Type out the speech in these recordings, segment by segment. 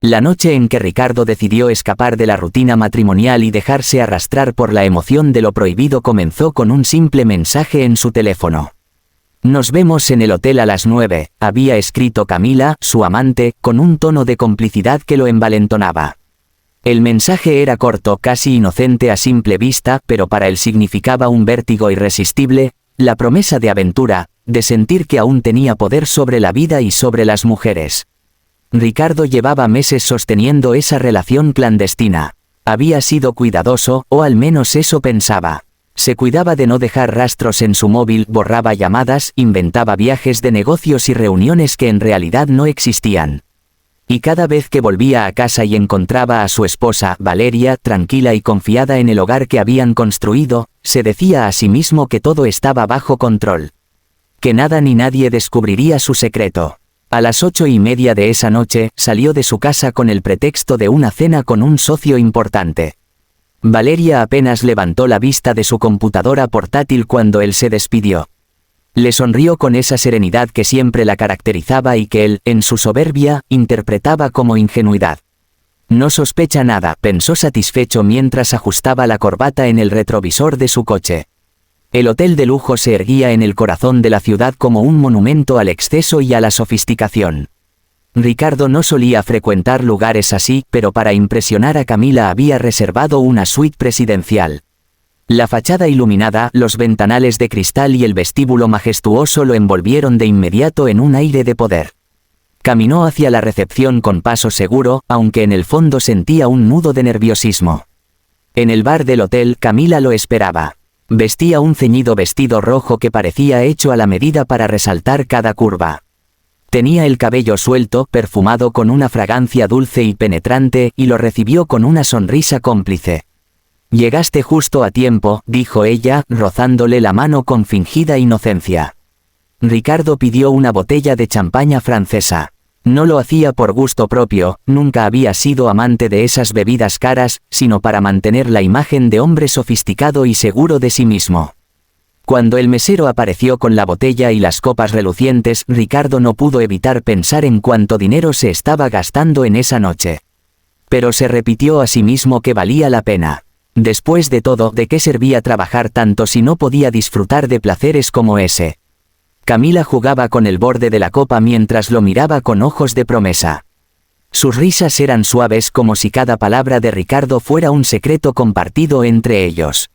La noche en que Ricardo decidió escapar de la rutina matrimonial y dejarse arrastrar por la emoción de lo prohibido comenzó con un simple mensaje en su teléfono. «Nos vemos en el hotel a las 9», había escrito Camila, su amante, con un tono de complicidad que lo envalentonaba. El mensaje era corto, casi inocente a simple vista, pero para él significaba un vértigo irresistible, la promesa de aventura, de sentir que aún tenía poder sobre la vida y sobre las mujeres. Ricardo llevaba meses sosteniendo esa relación clandestina. Había sido cuidadoso, o al menos eso pensaba. Se cuidaba de no dejar rastros en su móvil, borraba llamadas, inventaba viajes de negocios y reuniones que en realidad no existían. Y cada vez que volvía a casa y encontraba a su esposa, Valeria, tranquila y confiada en el hogar que habían construido, se decía a sí mismo que todo estaba bajo control. Que nada ni nadie descubriría su secreto. A las 8:30 de esa noche, salió de su casa con el pretexto de una cena con un socio importante. Valeria apenas levantó la vista de su computadora portátil cuando él se despidió. Le sonrió con esa serenidad que siempre la caracterizaba y que él, en su soberbia, interpretaba como ingenuidad. No sospecha nada, pensó satisfecho mientras ajustaba la corbata en el retrovisor de su coche. El hotel de lujo se erguía en el corazón de la ciudad como un monumento al exceso y a la sofisticación. Ricardo no solía frecuentar lugares así, pero para impresionar a Camila había reservado una suite presidencial. La fachada iluminada, los ventanales de cristal y el vestíbulo majestuoso lo envolvieron de inmediato en un aire de poder. Caminó hacia la recepción con paso seguro, aunque en el fondo sentía un nudo de nerviosismo. En el bar del hotel, Camila lo esperaba. Vestía un ceñido vestido rojo que parecía hecho a la medida para resaltar cada curva. Tenía el cabello suelto, perfumado con una fragancia dulce y penetrante, y lo recibió con una sonrisa cómplice. «Llegaste justo a tiempo», dijo ella, rozándole la mano con fingida inocencia. Ricardo pidió una botella de champaña francesa. No lo hacía por gusto propio, nunca había sido amante de esas bebidas caras, sino para mantener la imagen de hombre sofisticado y seguro de sí mismo. Cuando el mesero apareció con la botella y las copas relucientes, Ricardo no pudo evitar pensar en cuánto dinero se estaba gastando en esa noche. Pero se repitió a sí mismo que valía la pena. Después de todo, ¿de qué servía trabajar tanto si no podía disfrutar de placeres como ese? Camila jugaba con el borde de la copa mientras lo miraba con ojos de promesa. Sus risas eran suaves como si cada palabra de Ricardo fuera un secreto compartido entre ellos.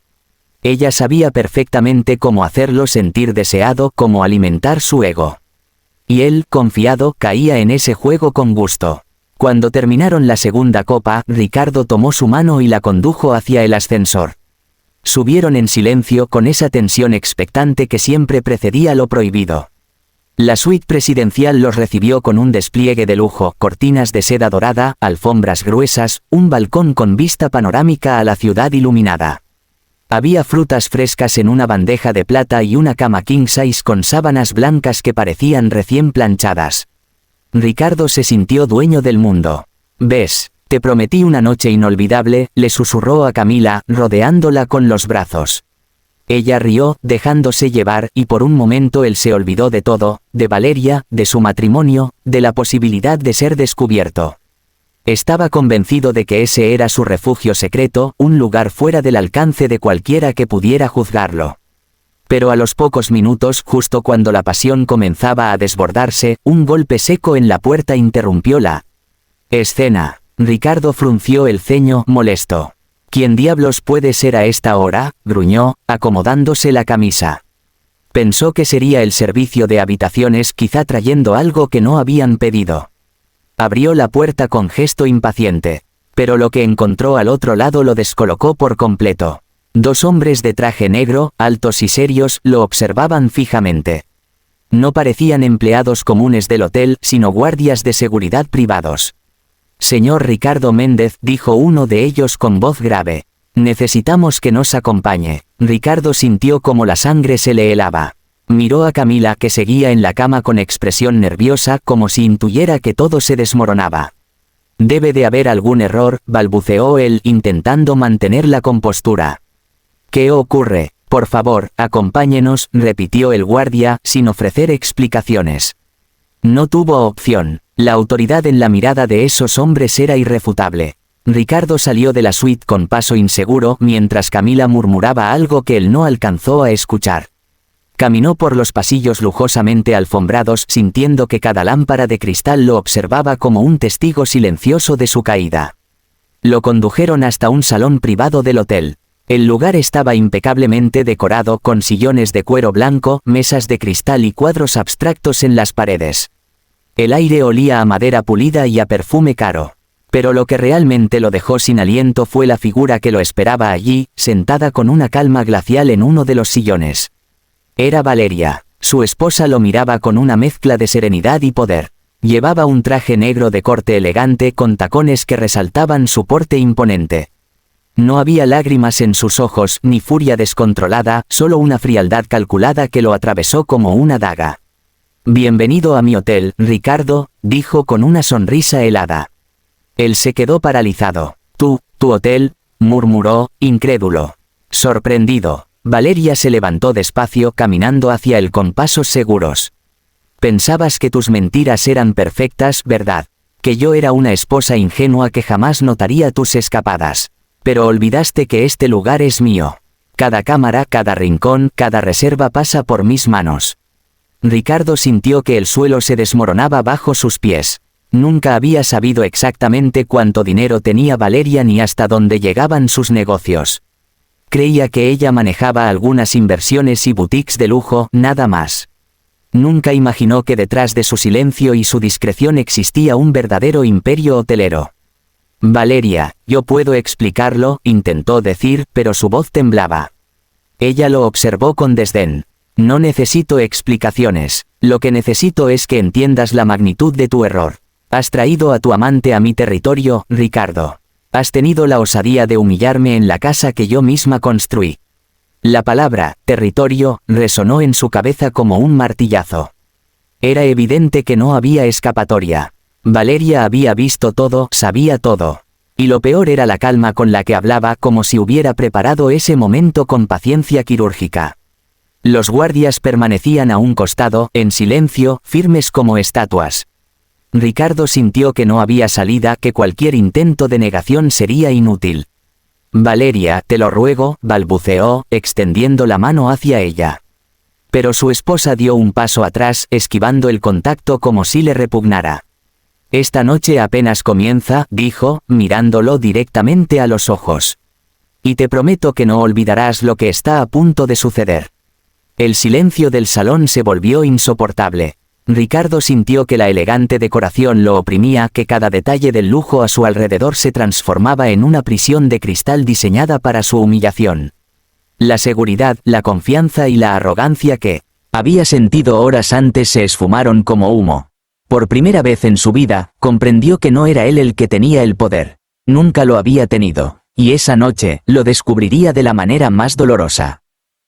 Ella sabía perfectamente cómo hacerlo sentir deseado, cómo alimentar su ego. Y él, confiado, caía en ese juego con gusto. Cuando terminaron la segunda copa, Ricardo tomó su mano y la condujo hacia el ascensor. Subieron en silencio con esa tensión expectante que siempre precedía lo prohibido. La suite presidencial los recibió con un despliegue de lujo, cortinas de seda dorada, alfombras gruesas, un balcón con vista panorámica a la ciudad iluminada. Había frutas frescas en una bandeja de plata y una cama king size con sábanas blancas que parecían recién planchadas. Ricardo se sintió dueño del mundo. «¿Ves? Te prometí una noche inolvidable», le susurró a Camila, rodeándola con los brazos. Ella rió, dejándose llevar, y por un momento él se olvidó de todo, de Valeria, de su matrimonio, de la posibilidad de ser descubierto. Estaba convencido de que ese era su refugio secreto, un lugar fuera del alcance de cualquiera que pudiera juzgarlo. Pero a los pocos minutos, justo cuando la pasión comenzaba a desbordarse, un golpe seco en la puerta interrumpió la escena. Ricardo frunció el ceño, molesto. «¿Quién diablos puede ser a esta hora?», gruñó, acomodándose la camisa. Pensó que sería el servicio de habitaciones, quizá trayendo algo que no habían pedido. Abrió la puerta con gesto impaciente. Pero lo que encontró al otro lado lo descolocó por completo. Dos hombres de traje negro, altos y serios, lo observaban fijamente. No parecían empleados comunes del hotel, sino guardias de seguridad privados. «Señor Ricardo Méndez», dijo uno de ellos con voz grave. «Necesitamos que nos acompañe». Ricardo sintió como la sangre se le helaba. Miró a Camila, que seguía en la cama con expresión nerviosa, como si intuyera que todo se desmoronaba. «Debe de haber algún error», balbuceó él, intentando mantener la compostura. «¿Qué ocurre? Por favor, acompáñenos», repitió el guardia, sin ofrecer explicaciones. No tuvo opción. La autoridad en la mirada de esos hombres era irrefutable. Ricardo salió de la suite con paso inseguro mientras Camila murmuraba algo que él no alcanzó a escuchar. Caminó por los pasillos lujosamente alfombrados sintiendo que cada lámpara de cristal lo observaba como un testigo silencioso de su caída. Lo condujeron hasta un salón privado del hotel. El lugar estaba impecablemente decorado con sillones de cuero blanco, mesas de cristal y cuadros abstractos en las paredes. El aire olía a madera pulida y a perfume caro. Pero lo que realmente lo dejó sin aliento fue la figura que lo esperaba allí, sentada con una calma glacial en uno de los sillones. Era Valeria. Su esposa lo miraba con una mezcla de serenidad y poder. Llevaba un traje negro de corte elegante con tacones que resaltaban su porte imponente. No había lágrimas en sus ojos ni furia descontrolada, solo una frialdad calculada que lo atravesó como una daga. «Bienvenido a mi hotel, Ricardo», dijo con una sonrisa helada. Él se quedó paralizado. «¿Tu hotel?», murmuró, incrédulo. Sorprendido, Valeria se levantó despacio caminando hacia él con pasos seguros. «Pensabas que tus mentiras eran perfectas, ¿verdad? Que yo era una esposa ingenua que jamás notaría tus escapadas. Pero olvidaste que este lugar es mío. Cada cámara, cada rincón, cada reserva pasa por mis manos». Ricardo sintió que el suelo se desmoronaba bajo sus pies. Nunca había sabido exactamente cuánto dinero tenía Valeria ni hasta dónde llegaban sus negocios. Creía que ella manejaba algunas inversiones y boutiques de lujo, nada más. Nunca imaginó que detrás de su silencio y su discreción existía un verdadero imperio hotelero. «Valeria, yo puedo explicarlo», intentó decir, pero su voz temblaba. Ella lo observó con desdén. «No necesito explicaciones. Lo que necesito es que entiendas la magnitud de tu error. Has traído a tu amante a mi territorio, Ricardo. Has tenido la osadía de humillarme en la casa que yo misma construí». La palabra «territorio» resonó en su cabeza como un martillazo. Era evidente que no había escapatoria. Valeria había visto todo, sabía todo. Y lo peor era la calma con la que hablaba, como si hubiera preparado ese momento con paciencia quirúrgica. Los guardias permanecían a un costado, en silencio, firmes como estatuas. Ricardo sintió que no había salida, que cualquier intento de negación sería inútil. «Valeria, te lo ruego», balbuceó, extendiendo la mano hacia ella. Pero su esposa dio un paso atrás, esquivando el contacto como si le repugnara. «Esta noche apenas comienza», dijo, mirándolo directamente a los ojos. «Y te prometo que no olvidarás lo que está a punto de suceder». El silencio del salón se volvió insoportable. Ricardo sintió que la elegante decoración lo oprimía, que cada detalle del lujo a su alrededor se transformaba en una prisión de cristal diseñada para su humillación. La seguridad, la confianza y la arrogancia que había sentido horas antes se esfumaron como humo. Por primera vez en su vida, comprendió que no era él el que tenía el poder. Nunca lo había tenido, y esa noche lo descubriría de la manera más dolorosa.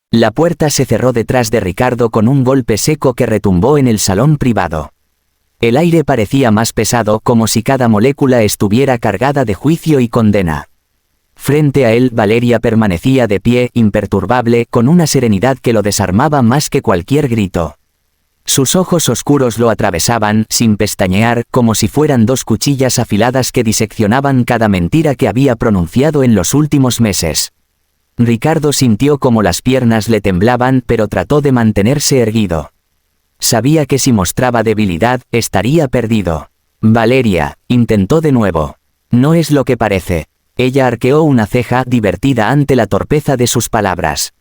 La puerta se cerró detrás de Ricardo con un golpe seco que retumbó en el salón privado. El aire parecía más pesado, como si cada molécula estuviera cargada de juicio y condena. Frente a él, Valeria permanecía de pie, imperturbable, con una serenidad que lo desarmaba más que cualquier grito. Sus ojos oscuros lo atravesaban, sin pestañear, como si fueran dos cuchillas afiladas que diseccionaban cada mentira que había pronunciado en los últimos meses. Ricardo sintió como las piernas le temblaban, pero trató de mantenerse erguido. Sabía que si mostraba debilidad, estaría perdido. «Valeria», intentó de nuevo. «No es lo que parece». Ella arqueó una ceja, divertida ante la torpeza de sus palabras.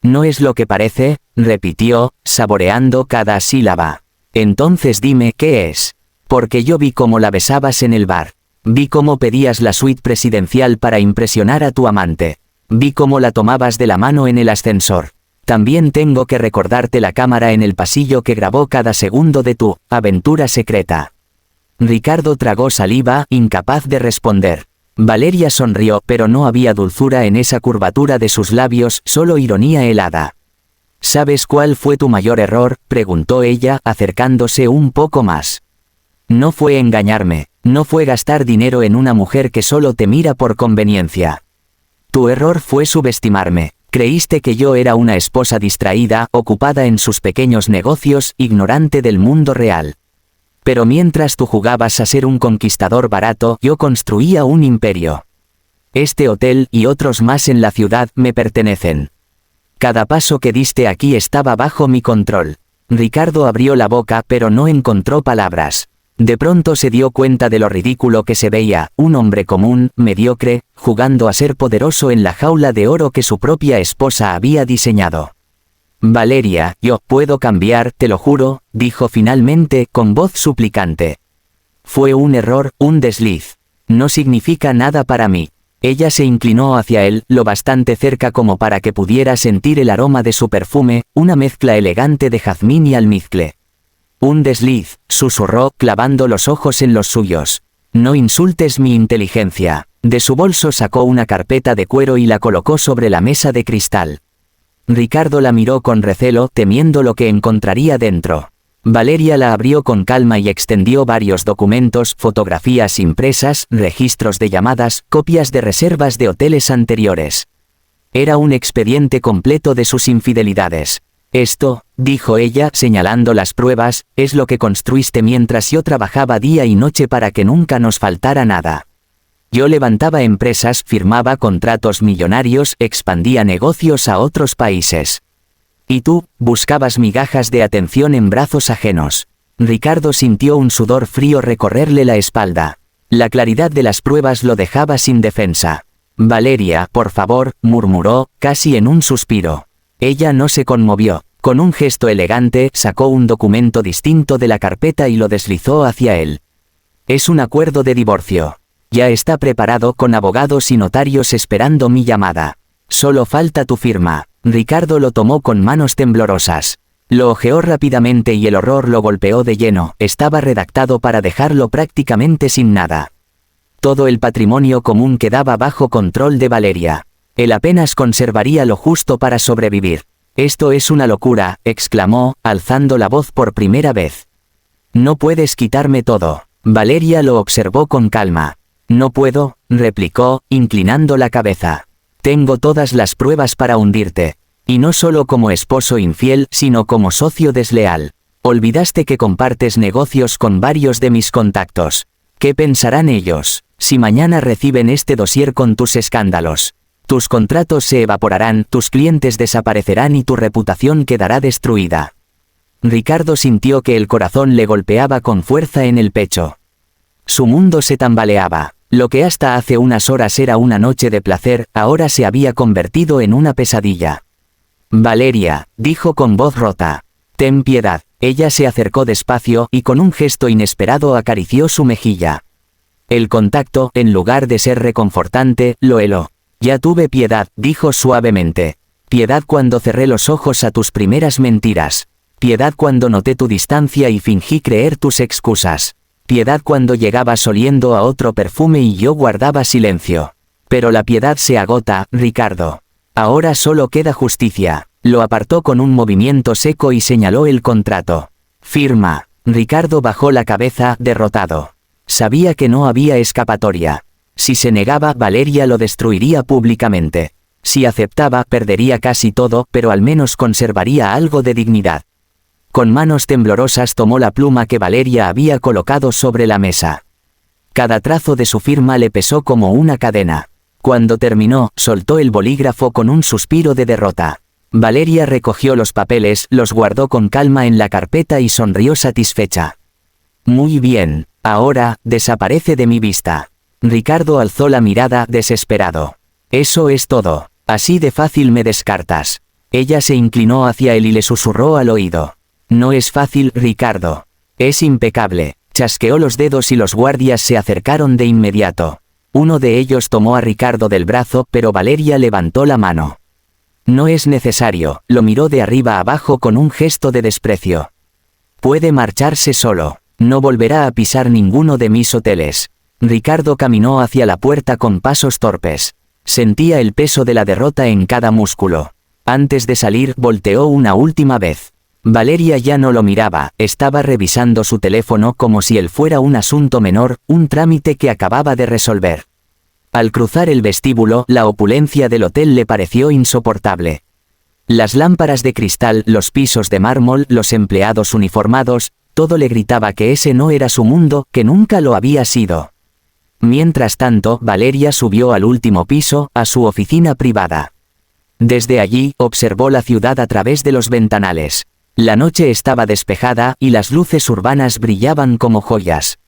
«¿No es lo que parece?», repitió, saboreando cada sílaba. «Entonces dime qué es. Porque yo vi cómo la besabas en el bar. Vi cómo pedías la suite presidencial para impresionar a tu amante. Vi cómo la tomabas de la mano en el ascensor. También tengo que recordarte la cámara en el pasillo que grabó cada segundo de tu aventura secreta». Ricardo tragó saliva, incapaz de responder. Valeria sonrió, pero no había dulzura en esa curvatura de sus labios, solo ironía helada. «¿Sabes cuál fue tu mayor error?», preguntó ella, acercándose un poco más. «No fue engañarme, no fue gastar dinero en una mujer que solo te mira por conveniencia. Tu error fue subestimarme. Creíste que yo era una esposa distraída, ocupada en sus pequeños negocios, ignorante del mundo real. Pero mientras tú jugabas a ser un conquistador barato, yo construía un imperio. Este hotel y otros más en la ciudad me pertenecen. Cada paso que diste aquí estaba bajo mi control. Ricardo abrió la boca pero no encontró palabras. De pronto se dio cuenta de lo ridículo que se veía, un hombre común, mediocre, jugando a ser poderoso en la jaula de oro que su propia esposa había diseñado. Valeria, yo puedo cambiar, te lo juro, dijo finalmente con voz suplicante. Fue un error, un desliz. No significa nada para mí. Ella se inclinó hacia él, lo bastante cerca como para que pudiera sentir el aroma de su perfume, una mezcla elegante de jazmín y almizcle. Un desliz, susurró, clavando los ojos en los suyos. No insultes mi inteligencia. De su bolso sacó una carpeta de cuero y la colocó sobre la mesa de cristal. Ricardo la miró con recelo, temiendo lo que encontraría dentro. Valeria la abrió con calma y extendió varios documentos, fotografías impresas, registros de llamadas, copias de reservas de hoteles anteriores. Era un expediente completo de sus infidelidades. Esto, dijo ella, señalando las pruebas, es lo que construiste mientras yo trabajaba día y noche para que nunca nos faltara nada. Yo levantaba empresas, firmaba contratos millonarios, expandía negocios a otros países. Y tú, buscabas migajas de atención en brazos ajenos. Ricardo sintió un sudor frío recorrerle la espalda. La claridad de las pruebas lo dejaba sin defensa. Valeria, por favor, murmuró, casi en un suspiro. Ella no se conmovió. Con un gesto elegante, sacó un documento distinto de la carpeta y lo deslizó hacia él. Es un acuerdo de divorcio. Ya está preparado con abogados y notarios esperando mi llamada. Solo falta tu firma. Ricardo lo tomó con manos temblorosas. Lo hojeó rápidamente y el horror lo golpeó de lleno. Estaba redactado para dejarlo prácticamente sin nada. Todo el patrimonio común quedaba bajo control de Valeria. Él apenas conservaría lo justo para sobrevivir. Esto es una locura, exclamó, alzando la voz por primera vez. No puedes quitarme todo. Valeria lo observó con calma. No puedo, replicó, inclinando la cabeza. Tengo todas las pruebas para hundirte. Y no solo como esposo infiel, sino como socio desleal. Olvidaste que compartes negocios con varios de mis contactos. ¿Qué pensarán ellos, si mañana reciben este dossier con tus escándalos? Tus contratos se evaporarán, tus clientes desaparecerán y tu reputación quedará destruida. Ricardo sintió que el corazón le golpeaba con fuerza en el pecho. Su mundo se tambaleaba. Lo que hasta hace unas horas era una noche de placer, ahora se había convertido en una pesadilla. Valeria, dijo con voz rota. Ten piedad. Ella se acercó despacio y con un gesto inesperado acarició su mejilla. El contacto, en lugar de ser reconfortante, lo heló. Ya tuve piedad, dijo suavemente. Piedad cuando cerré los ojos a tus primeras mentiras. Piedad cuando noté tu distancia y fingí creer tus excusas. Piedad cuando llegabas oliendo a otro perfume y yo guardaba silencio. Pero la piedad se agota, Ricardo. Ahora solo queda justicia. Lo apartó con un movimiento seco y señaló el contrato. Firma. Ricardo bajó la cabeza, derrotado. Sabía que no había escapatoria. Si se negaba, Valeria lo destruiría públicamente. Si aceptaba, perdería casi todo, pero al menos conservaría algo de dignidad. Con manos temblorosas tomó la pluma que Valeria había colocado sobre la mesa. Cada trazo de su firma le pesó como una cadena. Cuando terminó, soltó el bolígrafo con un suspiro de derrota. Valeria recogió los papeles, los guardó con calma en la carpeta y sonrió satisfecha. Muy bien, ahora, desaparece de mi vista. Ricardo alzó la mirada, desesperado. Eso es todo. Así de fácil me descartas. Ella se inclinó hacia él y le susurró al oído. No es fácil, Ricardo. Es impecable. Chasqueó los dedos y los guardias se acercaron de inmediato. Uno de ellos tomó a Ricardo del brazo, pero Valeria levantó la mano. No es necesario, lo miró de arriba abajo con un gesto de desprecio. Puede marcharse solo. No volverá a pisar ninguno de mis hoteles. Ricardo caminó hacia la puerta con pasos torpes. Sentía el peso de la derrota en cada músculo. Antes de salir, volteó una última vez. Valeria ya no lo miraba, estaba revisando su teléfono como si él fuera un asunto menor, un trámite que acababa de resolver. Al cruzar el vestíbulo, la opulencia del hotel le pareció insoportable. Las lámparas de cristal, los pisos de mármol, los empleados uniformados, Todo le gritaba que ese no era su mundo, que nunca lo había sido. Mientras tanto, Valeria subió al último piso, a su oficina privada. Desde allí, observó la ciudad a través de los ventanales. La noche estaba despejada, y las luces urbanas brillaban como joyas.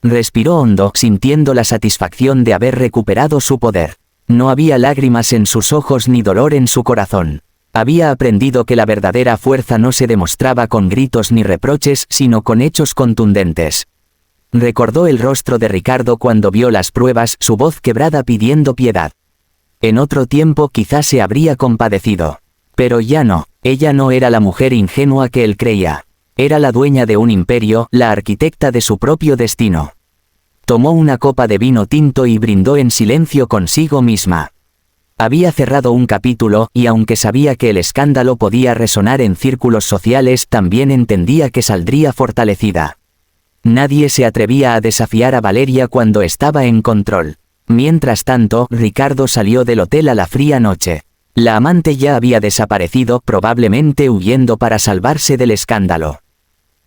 Respiró hondo, sintiendo la satisfacción de haber recuperado su poder. No había lágrimas en sus ojos ni dolor en su corazón. Había aprendido que la verdadera fuerza no se demostraba con gritos ni reproches, sino con hechos contundentes. Recordó el rostro de Ricardo cuando vio las pruebas, su voz quebrada pidiendo piedad. En otro tiempo quizás se habría compadecido. Pero ya no, ella no era la mujer ingenua que él creía. Era la dueña de un imperio, la arquitecta de su propio destino. Tomó una copa de vino tinto y brindó en silencio consigo misma. Había cerrado un capítulo, y aunque sabía que el escándalo podía resonar en círculos sociales, también entendía que saldría fortalecida. Nadie se atrevía a desafiar a Valeria cuando estaba en control. Mientras tanto, Ricardo salió del hotel a la fría noche. La amante ya había desaparecido, probablemente huyendo para salvarse del escándalo.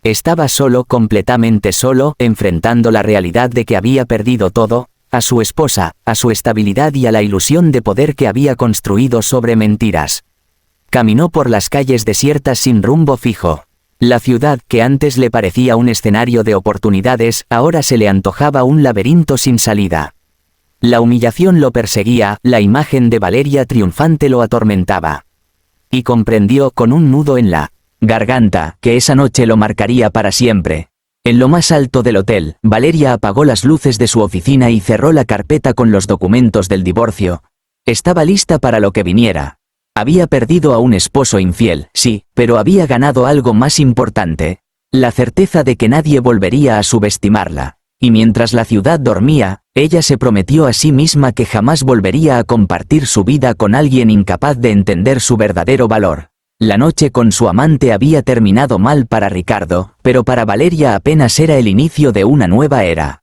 Estaba solo, completamente solo, enfrentando la realidad de que había perdido todo, a su esposa, a su estabilidad y a la ilusión de poder que había construido sobre mentiras. Caminó por las calles desiertas sin rumbo fijo. La ciudad, que antes le parecía un escenario de oportunidades, ahora se le antojaba un laberinto sin salida. La humillación lo perseguía, la imagen de Valeria triunfante lo atormentaba. Y comprendió, con un nudo en la garganta, que esa noche lo marcaría para siempre. En lo más alto del hotel, Valeria apagó las luces de su oficina y cerró la carpeta con los documentos del divorcio. Estaba lista para lo que viniera. Había perdido a un esposo infiel, sí, pero había ganado algo más importante: la certeza de que nadie volvería a subestimarla. Y mientras la ciudad dormía, ella se prometió a sí misma que jamás volvería a compartir su vida con alguien incapaz de entender su verdadero valor. La noche con su amante había terminado mal para Ricardo, pero para Valeria apenas era el inicio de una nueva era.